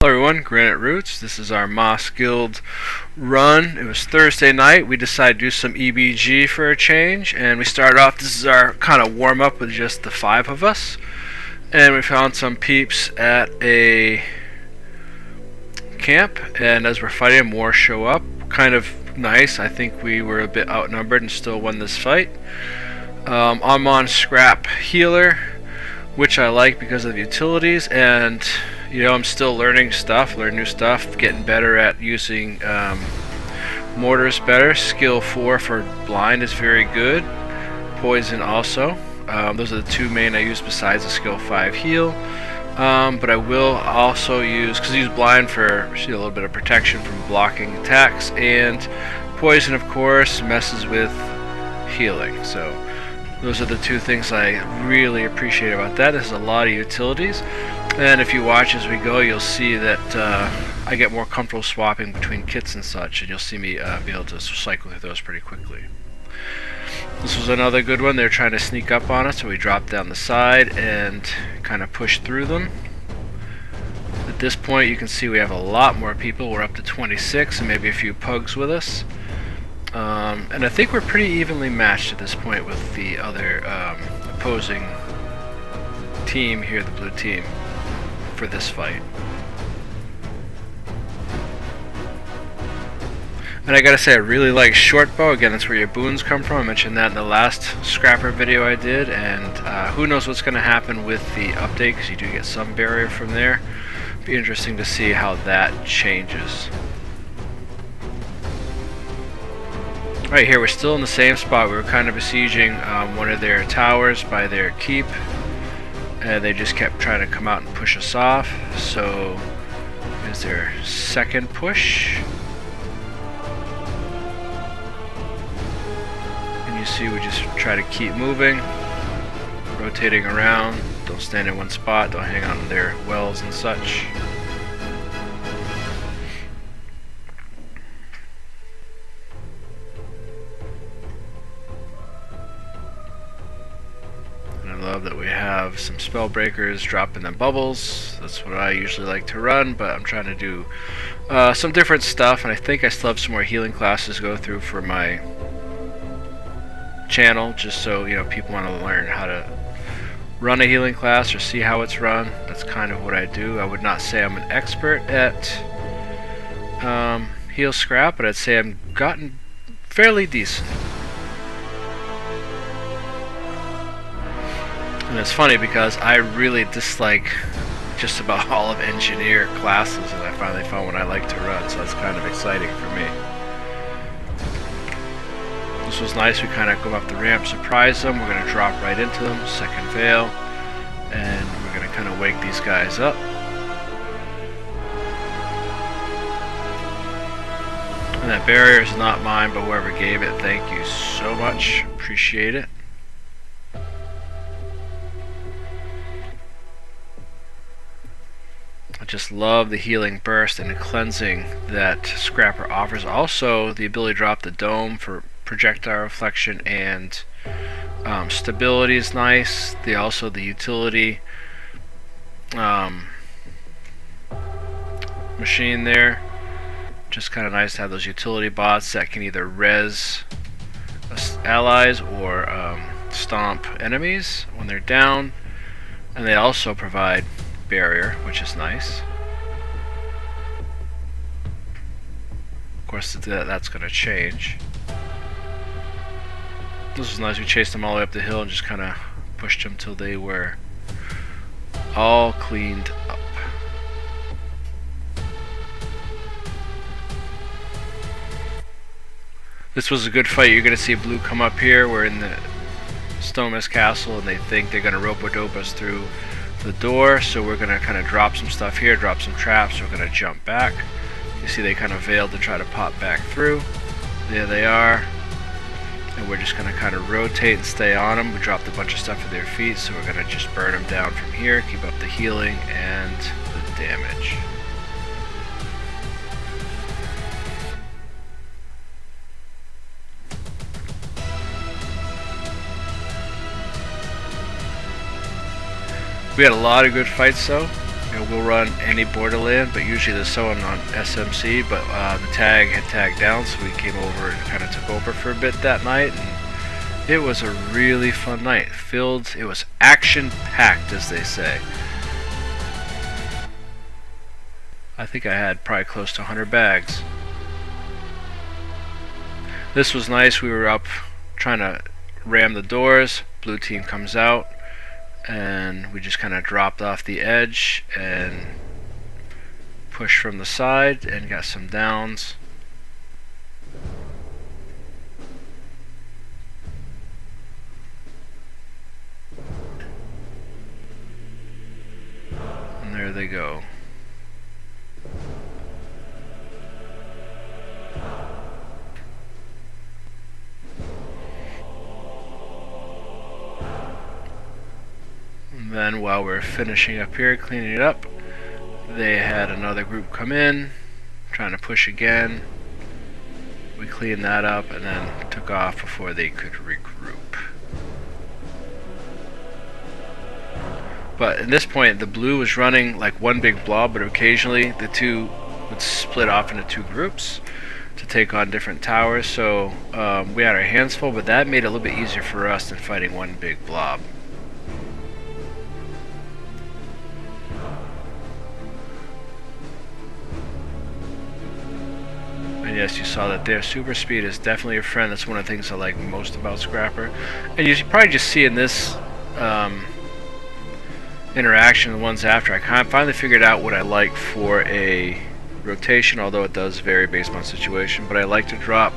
Hello everyone, Granite Roots. This is our Moss Guild run. It was Thursday night. We decided to do some EBG for a change, and we started off, this is our kind of warm up with just the 5 of us. And we found some peeps at a camp, and as we're fighting, more show up. Kind of nice. I think we were a bit outnumbered and still won this fight. I'm on Scrap Healer, which I like because of the utilities, and you know, I'm still learning new stuff, getting better at using mortars better. Skill 4 for blind is very good. Poison also. Those are the 2 main I use besides the skill 5 heal. But I will also use, because I use blind for a little bit of protection from blocking attacks, and poison of course messes with healing. So those are the 2 things I really appreciate about that. There's a lot of utilities, and if you watch as we go, you'll see that I get more comfortable swapping between kits and such, and you'll see me be able to cycle through those pretty quickly. This was another good one. They're trying to sneak up on us, so we dropped down the side and kind of pushed through them. At this point, you can see we have a lot more people. We're up to 26, and maybe a few pugs with us. And I think we're pretty evenly matched at this point with the other opposing team here, the blue team, for this fight. And I gotta say, I really like short bow. Again, that's where your boons come from. I mentioned that in the last Scrapper video I did, and who knows what's going to happen with the update, because you do get some barrier from there. Be interesting to see how that changes. Right here, we're still in the same spot. We were kind of besieging one of their towers by their keep, and they just kept trying to come out and push us off. So, here's their second push. And you see we just try to keep moving, rotating around. Don't stand in one spot, don't hang on to their wells and such. I love that we have some spell breakers dropping the bubbles. That's what I usually like to run, but I'm trying to do some different stuff, and I think I still have some more healing classes to go through for my channel, just so you know, people want to learn how to run a healing class or see how it's run. That's kind of what I do. I would not say I'm an expert at heal scrap, but I'd say I've gotten fairly decent. And it's funny because I really dislike just about all of engineer classes, and I finally found one I like to run, so that's kind of exciting for me. This was nice. We kind of go up the ramp, surprise them. We're going to drop right into them, second veil, and we're going to kind of wake these guys up. And that barrier is not mine, but whoever gave it, thank you so much. Appreciate it. I just love the healing burst and the cleansing that Scrapper offers. Also, the ability to drop the dome for projectile reflection and stability is nice. Also the utility machine there. Just kind of nice to have those utility bots that can either res allies or stomp enemies when they're down. And they also provide barrier, which is nice. Of course, that's going to change. This was nice. We chased them all the way up the hill and just kind of pushed them till they were all cleaned up. This was a good fight. You're going to see blue come up here. We're in the Stonemas Castle, and they think they're going to rope-a-dope us through the door, so we're going to kind of drop some stuff here, drop some traps. We're going to jump back. You see they kind of veiled to try to pop back through. There they are. And we're just going to kind of rotate and stay on them. We dropped a bunch of stuff at their feet, so we're going to just burn them down from here, keep up the healing and the damage. We had a lot of good fights though. we'll run any Borderland, but usually there's someone on SMC, but the tag had tagged down, so we came over and kind of took over for a bit that night, and it was a really fun night. It was action-packed, as they say. I think I had probably close to 100 bags. This was nice. We were up trying to ram the doors. Blue team comes out, and we just kind of dropped off the edge and pushed from the side and got some downs. And there they go. And then while we're finishing up here, cleaning it up, they had another group come in, trying to push again. We cleaned that up and then took off before they could regroup. But at this point, the blue was running like one big blob, but occasionally the two would split off into two groups to take on different towers. So we had our hands full, but that made it a little bit easier for us than fighting one big blob. And yes, you saw that there. Super speed is definitely a friend. That's one of the things I like most about Scrapper. And you probably just see in this interaction, the ones after, I finally figured out what I like for a rotation, although it does vary based on situation. But I like to drop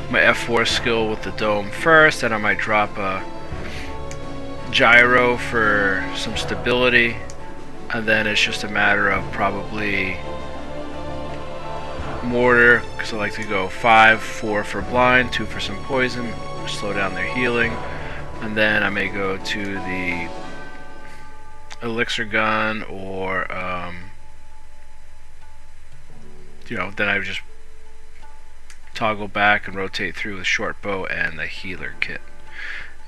my F4 skill with the dome first, and I might drop a gyro for some stability, and then it's just a matter of probably mortar, because I like to go 5, 4 for blind, 2 for some poison, slow down their healing, and then I may go to the elixir gun, or then I would just toggle back and rotate through with short bow and the healer kit.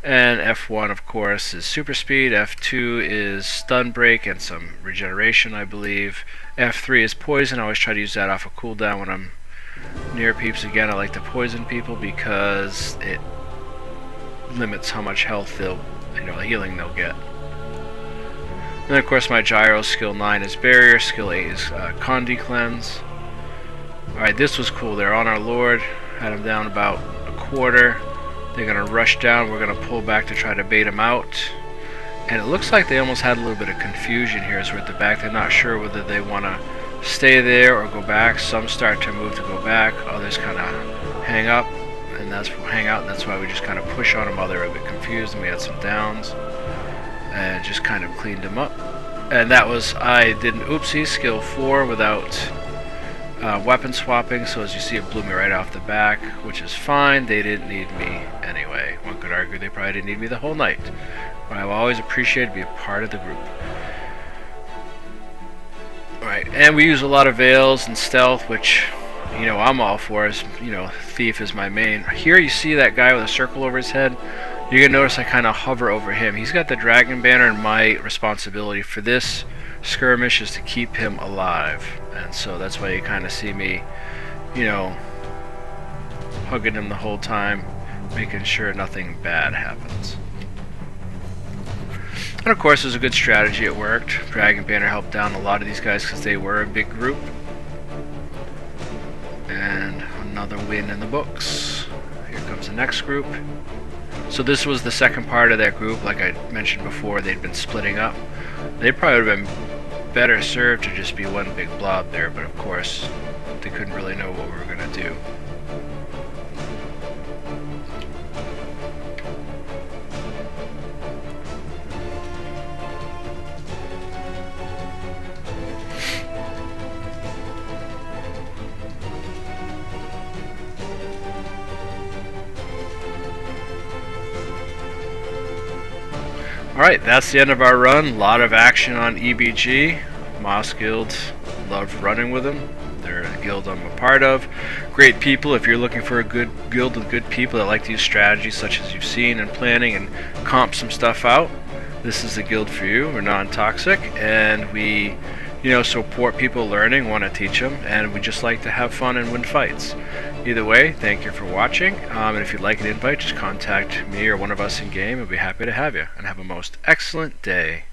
And F1, of course, is super speed. F2 is stun break and some regeneration, I believe. F3 is poison. I always try to use that off a cooldown when I'm near peeps. Again, I like to poison people because it limits how much health healing they'll get. And then, of course, my gyro skill 9 is barrier. Skill 8 is Condi cleanse. Alright, this was cool. They're on our Lord. Had him down about a quarter. They're going to rush down. We're going to pull back to try to bait them out. And it looks like they almost had a little bit of confusion here as we're at the back. They're not sure whether they want to stay there or go back. Some start to move to go back. Others kind of hang out, and that's why we just kind of push on them while they're a bit confused, and we had some downs. And just kind of cleaned them up. And that was, I did an oopsie, skill 4 without weapon swapping, so as you see it blew me right off the back, which is fine. They didn't need me anyway. One could argue they probably didn't need me the whole night. But I've always appreciated to be a part of the group. Alright, and we use a lot of veils and stealth, which, I'm all for. As thief is my main. Here you see that guy with a circle over his head. You're going to notice I kind of hover over him. He's got the dragon banner, and my responsibility for this skirmish is to keep him alive. And so that's why you kind of see me, hugging him the whole time, making sure nothing bad happens. And of course, it was a good strategy. It worked. Dragon banner helped down a lot of these guys because they were a big group. And another win in the books. Here comes the next group. So this was the second part of that group. Like I mentioned before, they'd been splitting up. They probably would have been better served to just be one big blob there, but of course they couldn't really know what we were going to do. Alright, that's the end of our run. A lot of action on EBG. Moss Guild, love running with them. They're a guild I'm a part of. Great people. If you're looking for a good guild with good people that like to use strategies such as you've seen and planning and comp some stuff out, this is the guild for you. We're non-toxic, and we support people learning, want to teach them, and we just like to have fun and win fights. Either way, thank you for watching, and if you'd like an invite, just contact me or one of us in game. We'll be happy to have you, and have a most excellent day.